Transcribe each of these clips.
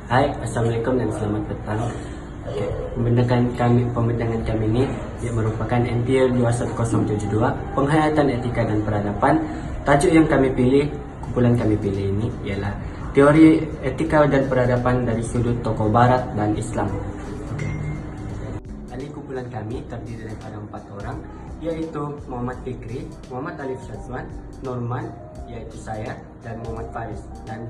Hai, Assalamualaikum dan selamat petang. Oke, pembentangan kami ini merupakan NPL 21072, Penghayatan Etika dan Peradaban. Tajuk yang kami pilih, kumpulan kami pilih ini ialah Teori Etika dan Peradaban dari Sudut Tokoh Barat dan Islam. Oke. Ahli kumpulan kami terdiri daripada 4 orang, yaitu Muhammad Fikri, Muhammad Alif Syazwan, Norman, yaitu saya, dan Muhammad Faris. Dan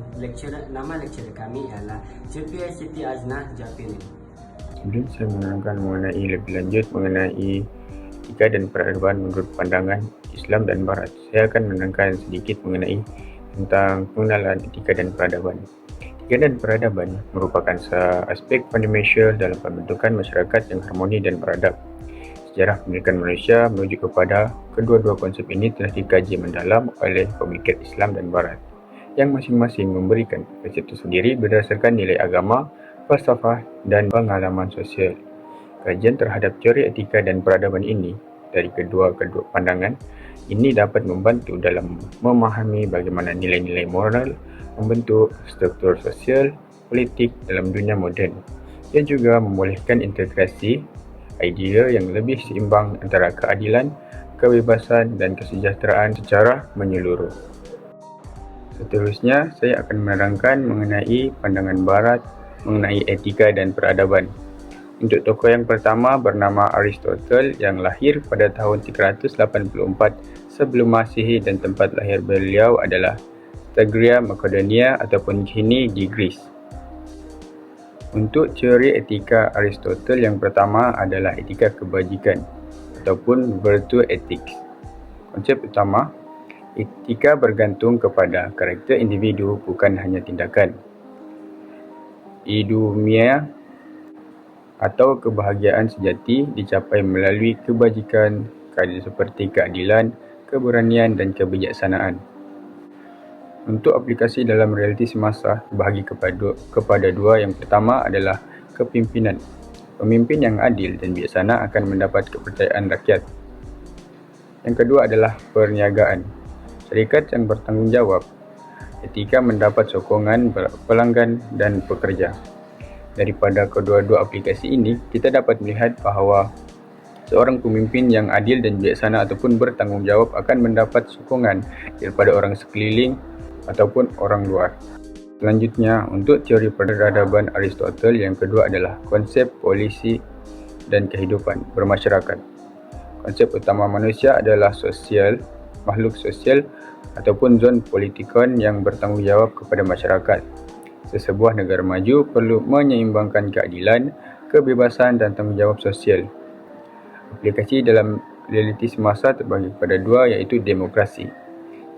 nama lecturer kami ialah JPI Siti Aznah Japili. Kemudian saya menerangkan mengenai lebih lanjut mengenai etika dan peradaban menurut pandangan Islam dan Barat. Saya akan menerangkan sedikit mengenai tentang pengenalan etika dan peradaban. Etika dan peradaban merupakan aspek fundamental dalam pembentukan masyarakat yang harmoni dan beradab. Sejarah pendidikan manusia merujuk kepada kedua-dua konsep ini telah dikaji mendalam oleh pemikir Islam dan Barat, yang masing-masing memberikan konsep tersendiri berdasarkan nilai agama, falsafah, dan pengalaman sosial. Kajian terhadap teori etika dan peradaban ini dari kedua pandangan ini dapat membantu dalam memahami bagaimana nilai-nilai moral membentuk struktur sosial politik dalam dunia moden, dan juga membolehkan integrasi idea yang lebih seimbang antara keadilan, kebebasan, dan kesejahteraan secara menyeluruh. Seterusnya, saya akan menerangkan mengenai pandangan Barat mengenai etika dan peradaban. Untuk tokoh yang pertama bernama Aristotle yang lahir pada tahun 384 sebelum Masehi dan tempat lahir beliau adalah Tegria, Makedonia ataupun kini di Greece. Untuk teori etika Aristotle yang pertama adalah etika kebajikan ataupun virtue ethics. Konsep utama, etika bergantung kepada karakter individu bukan hanya tindakan. Eudaimonia atau kebahagiaan sejati dicapai melalui kebajikan seperti keadilan, keberanian, dan kebijaksanaan. Untuk aplikasi dalam realiti semasa dibahagi kepada dua. Yang pertama adalah kepimpinan. Pemimpin yang adil dan bijaksana akan mendapat kepercayaan rakyat. Yang kedua adalah perniagaan. Syarikat yang bertanggung jawab. Etika mendapat sokongan pelanggan dan pekerja. Daripada kedua-dua aplikasi ini, kita dapat melihat bahawa seorang pemimpin yang adil dan bijaksana ataupun bertanggung jawab akan mendapat sokongan daripada orang sekeliling ataupun orang luar. Selanjutnya, untuk teori peradaban Aristotle yang kedua adalah konsep polisi dan kehidupan bermasyarakat. Konsep utama manusia adalah makhluk sosial ataupun zon politikon yang bertanggung jawab kepada masyarakat. Sesebuah negara maju perlu menyeimbangkan keadilan, kebebasan, dan tanggungjawab sosial. Aplikasi dalam realiti semasa terbagi kepada dua, iaitu demokrasi.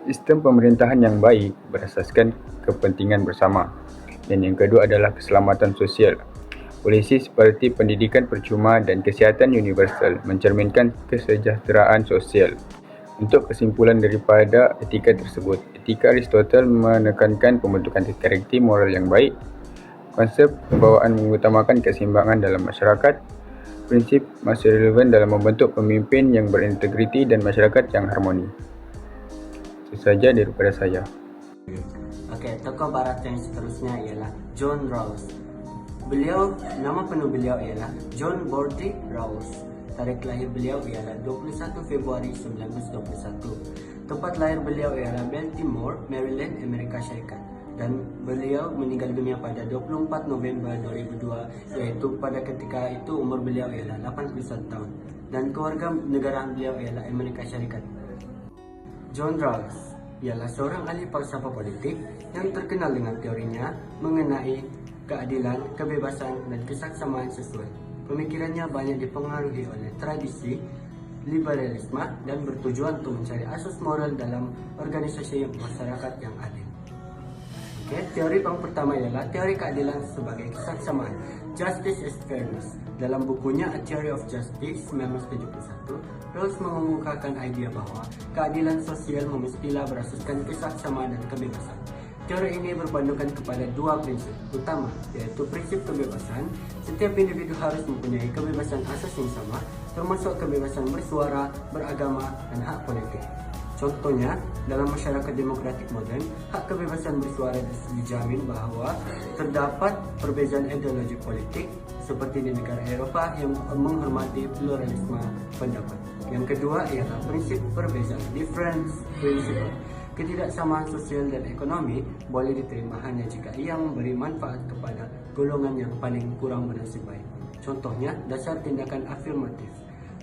Sistem pemerintahan yang baik berasaskan kepentingan bersama. Dan yang kedua adalah keselamatan sosial. Polisi seperti pendidikan percuma dan kesihatan universal mencerminkan kesejahteraan sosial. Untuk kesimpulan daripada etika tersebut, etika Aristotle menekankan pembentukan karakter moral yang baik, konsep pembawaan mengutamakan keseimbangan dalam masyarakat, prinsip masih relevan dalam membentuk pemimpin yang berintegriti dan masyarakat yang harmoni. Itu saja daripada saya. Oke, tokoh Barat yang seterusnya ialah John Rawls. Nama penuh beliau ialah John Borty Rawls. Tarikh lahir beliau ialah 21 Februari 1921. Tempat lahir beliau ialah Baltimore, Maryland, Amerika Syarikat. Dan beliau meninggal dunia pada 24 November 2002, iaitu pada ketika itu umur beliau ialah 81 tahun. Dan keluarga negaraan beliau ialah Amerika Syarikat. John Rawls ialah seorang ahli falsafah politik yang terkenal dengan teorinya mengenai keadilan, kebebasan, dan kesaksamaan sesuai. Pemikirannya banyak dipengaruhi oleh tradisi liberalisme dan bertujuan untuk mencari asas moral dalam organisasi masyarakat yang adil. Teori yang pertama ialah teori keadilan sebagai kesaksamaan, Justice as Fairness. Dalam bukunya A Theory of Justice 1971, Rawls mengemukakan idea bahwa keadilan sosial mestilah berasaskan kesaksamaan dan kebebasan. Teori ini berpandukan kepada dua prinsip utama, yaitu prinsip kebebasan. Setiap individu harus mempunyai kebebasan asas yang sama, termasuk kebebasan bersuara, beragama, dan hak politik. Contohnya, dalam masyarakat demokratik modern, hak kebebasan bersuara dijamin bahwa terdapat perbezaan ideologi politik seperti di negara Eropah yang menghormati pluralisme pendapat. Yang kedua ialah prinsip perbezaan, difference principle. Ketidaksamaan sosial dan ekonomi boleh diterima hanya jika ia memberi manfaat kepada golongan yang paling kurang bernasib baik. Contohnya, dasar tindakan afirmatif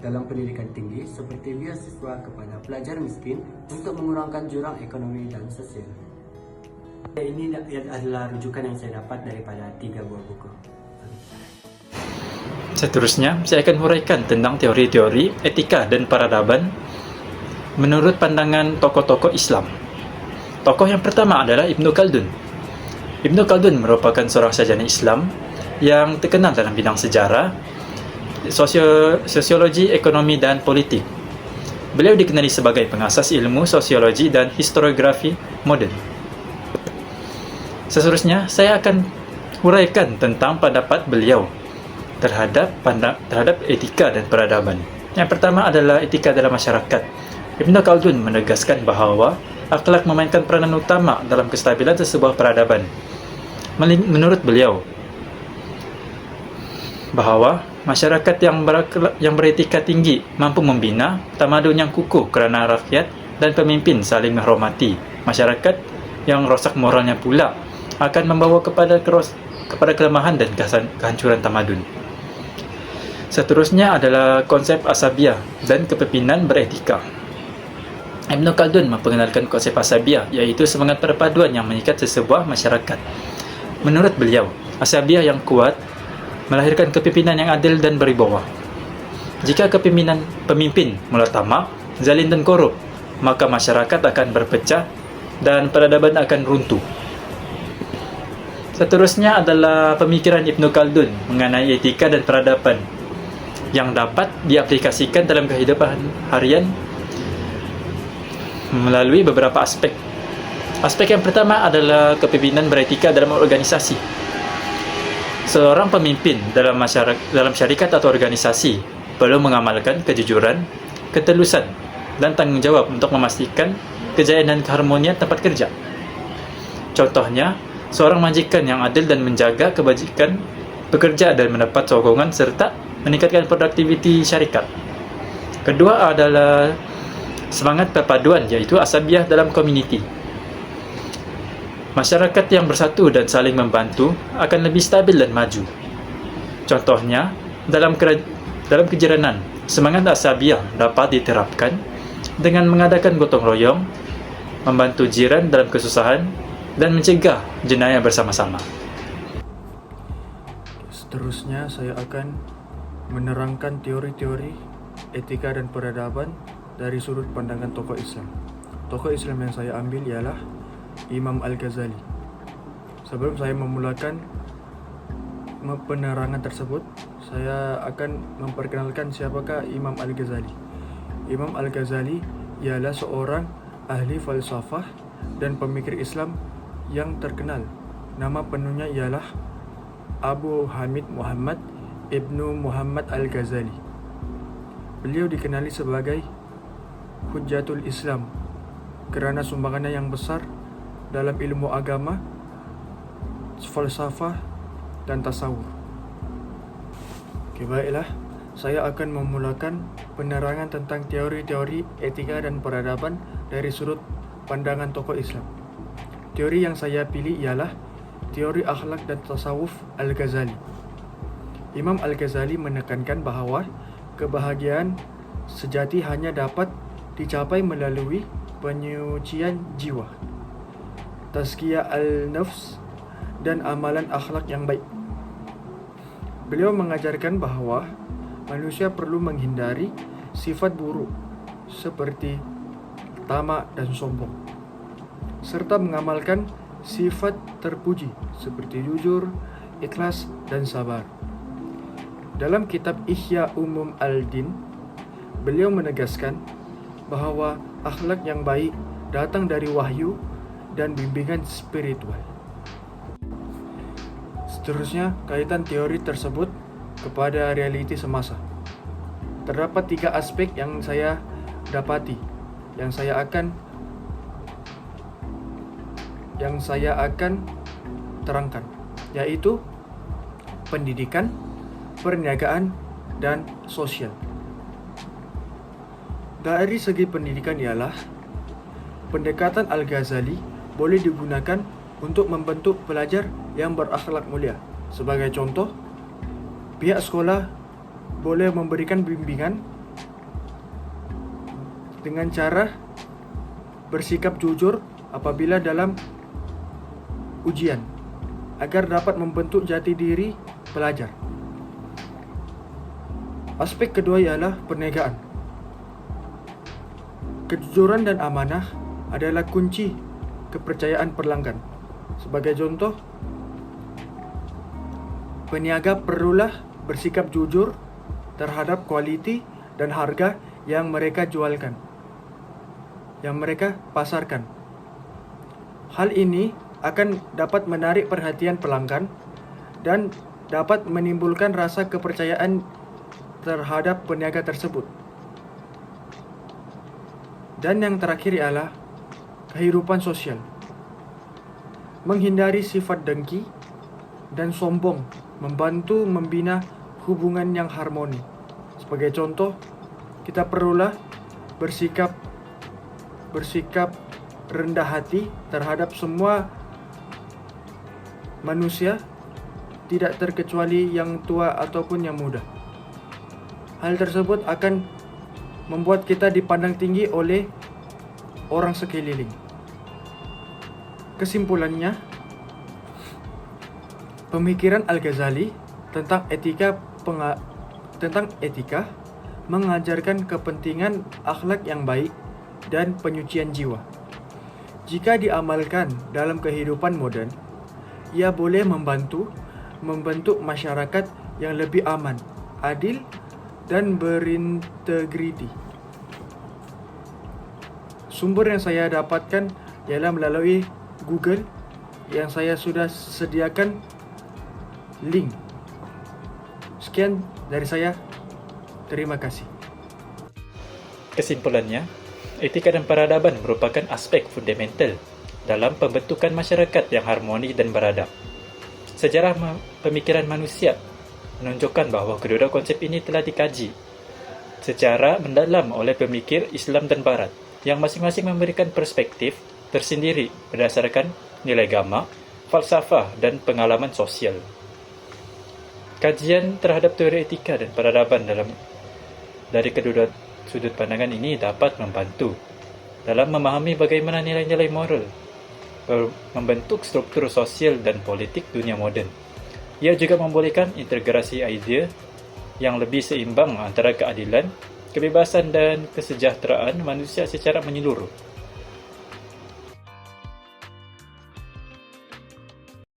dalam pendidikan tinggi seperti beasiswa kepada pelajar miskin untuk mengurangkan jurang ekonomi dan sosial. Ini adalah rujukan yang saya dapat daripada 3 buah buku. Seterusnya, saya akan huraikan tentang teori-teori etika dan peradaban menurut pandangan tokoh-tokoh Islam. Tokoh yang pertama adalah Ibnu Khaldun. Ibnu Khaldun merupakan seorang sarjana Islam yang terkenal dalam bidang sejarah, sosiologi, ekonomi, dan politik. Beliau dikenali sebagai pengasas ilmu sosiologi dan historiografi moden. Seterusnya, saya akan huraikan tentang pendapat beliau terhadap etika dan peradaban. Yang pertama adalah etika dalam masyarakat. Ibnu Khaldun menegaskan bahawa akhlak memainkan peranan utama dalam kestabilan sebuah peradaban. Menurut beliau, bahawa masyarakat yang beretika tinggi mampu membina tamadun yang kukuh kerana rakyat dan pemimpin saling menghormati. Masyarakat yang rosak moralnya pula akan membawa kepada kelemahan dan kehancuran tamadun. Seterusnya adalah konsep asabiah dan kepemimpinan beretika. Ibnu Khaldun memperkenalkan konsep asabiah, iaitu semangat perpaduan yang mengikat sesebuah masyarakat. Menurut beliau, asabiah yang kuat melahirkan kepimpinan yang adil dan berwibawa. Jika pemimpin mula tamak, zalim dan korup, maka masyarakat akan berpecah dan peradaban akan runtuh. Seterusnya adalah pemikiran Ibnu Khaldun mengenai etika dan peradaban yang dapat diaplikasikan dalam kehidupan harian melalui beberapa aspek. Aspek yang pertama adalah kepemimpinan beretika dalam organisasi. Seorang pemimpin dalam syarikat atau organisasi perlu mengamalkan kejujuran, ketulusan, dan tanggungjawab untuk memastikan kejayaan dan keharmonian tempat kerja. Contohnya, seorang majikan yang adil dan menjaga kebajikan pekerja dan mendapat sokongan serta meningkatkan produktiviti syarikat. Kedua adalah semangat perpaduan, iaitu asabiah dalam komuniti. Masyarakat yang bersatu dan saling membantu akan lebih stabil dan maju. Contohnya, dalam kejiranan, semangat asabiah dapat diterapkan dengan mengadakan gotong royong, membantu jiran dalam kesusahan, dan mencegah jenayah bersama-sama. Seterusnya, saya akan menerangkan teori-teori etika dan peradaban dari sudut pandangan tokoh Islam. Tokoh Islam yang saya ambil ialah Imam Al-Ghazali. Sebelum saya memulakan penerangan tersebut, saya akan memperkenalkan siapakah Imam Al-Ghazali. Imam Al-Ghazali ialah seorang ahli falsafah dan pemikir Islam yang terkenal. Nama penuhnya ialah Abu Hamid Muhammad Ibnu Muhammad Al-Ghazali. Beliau dikenali sebagai Hujjatul Islam kerana sumbangannya yang besar dalam ilmu agama, falsafah, dan tasawuf. Baiklah, saya akan memulakan penerangan tentang teori-teori etika dan peradaban dari sudut pandangan tokoh Islam. Teori yang saya pilih ialah teori akhlak dan tasawuf Al-Ghazali. Imam Al-Ghazali menekankan bahawa kebahagiaan sejati hanya dapat dicapai melalui penyucian jiwa, tazkiyah al-nafs, dan amalan akhlak yang baik. Beliau mengajarkan bahawa manusia perlu menghindari sifat buruk seperti tamak dan sombong, serta mengamalkan sifat terpuji seperti jujur, ikhlas, dan sabar. Dalam kitab Ihya Umum Al-Din, beliau menegaskan bahawa akhlak yang baik datang dari wahyu dan bimbingan spiritual. Seterusnya, kaitan teori tersebut kepada realiti semasa. Terdapat 3 aspek yang saya dapati. yang saya akan terangkan, yaitu pendidikan, perniagaan, dan sosial. Dari segi pendidikan ialah pendekatan Al-Ghazali boleh digunakan untuk membentuk pelajar yang berakhlak mulia. Sebagai contoh, pihak sekolah boleh memberikan bimbingan dengan cara bersikap jujur apabila dalam ujian, agar dapat membentuk jati diri pelajar. Aspek kedua ialah perniagaan. Kejujuran dan amanah adalah kunci kepercayaan pelanggan. Sebagai contoh, peniaga perlulah bersikap jujur terhadap kualiti dan harga yang mereka jualkan, yang mereka pasarkan. Hal ini akan dapat menarik perhatian pelanggan dan dapat menimbulkan rasa kepercayaan terhadap peniaga tersebut. Dan yang terakhir ialah kehidupan sosial. Menghindari sifat dengki dan sombong membantu membina hubungan yang harmoni. Sebagai contoh, kita perlulah bersikap rendah hati terhadap semua manusia, tidak terkecuali yang tua ataupun yang muda. Hal tersebut akan membuat kita dipandang tinggi oleh orang sekeliling. Kesimpulannya, pemikiran Al-Ghazali tentang etika mengajarkan kepentingan akhlak yang baik dan penyucian jiwa. Jika diamalkan dalam kehidupan modern, ia boleh membentuk masyarakat yang lebih aman, adil, dan berintegriti. Sumber yang saya dapatkan ialah melalui Google yang saya sudah sediakan link. Sekian dari saya. Terima kasih. Kesimpulannya, etika dan peradaban merupakan aspek fundamental dalam pembentukan masyarakat yang harmoni dan beradab. Sejarah pemikiran manusia menunjukkan bahawa kedua konsep ini telah dikaji secara mendalam oleh pemikir Islam dan Barat, yang masing-masing memberikan perspektif tersendiri berdasarkan nilai agama, falsafah, dan pengalaman sosial. Kajian terhadap teori etika dan peradaban dari kedua sudut pandangan ini dapat membantu dalam memahami bagaimana nilai-nilai moral membentuk struktur sosial dan politik dunia moden. Ia juga membolehkan integrasi idea yang lebih seimbang antara keadilan, kebebasan dan kesejahteraan manusia secara menyeluruh.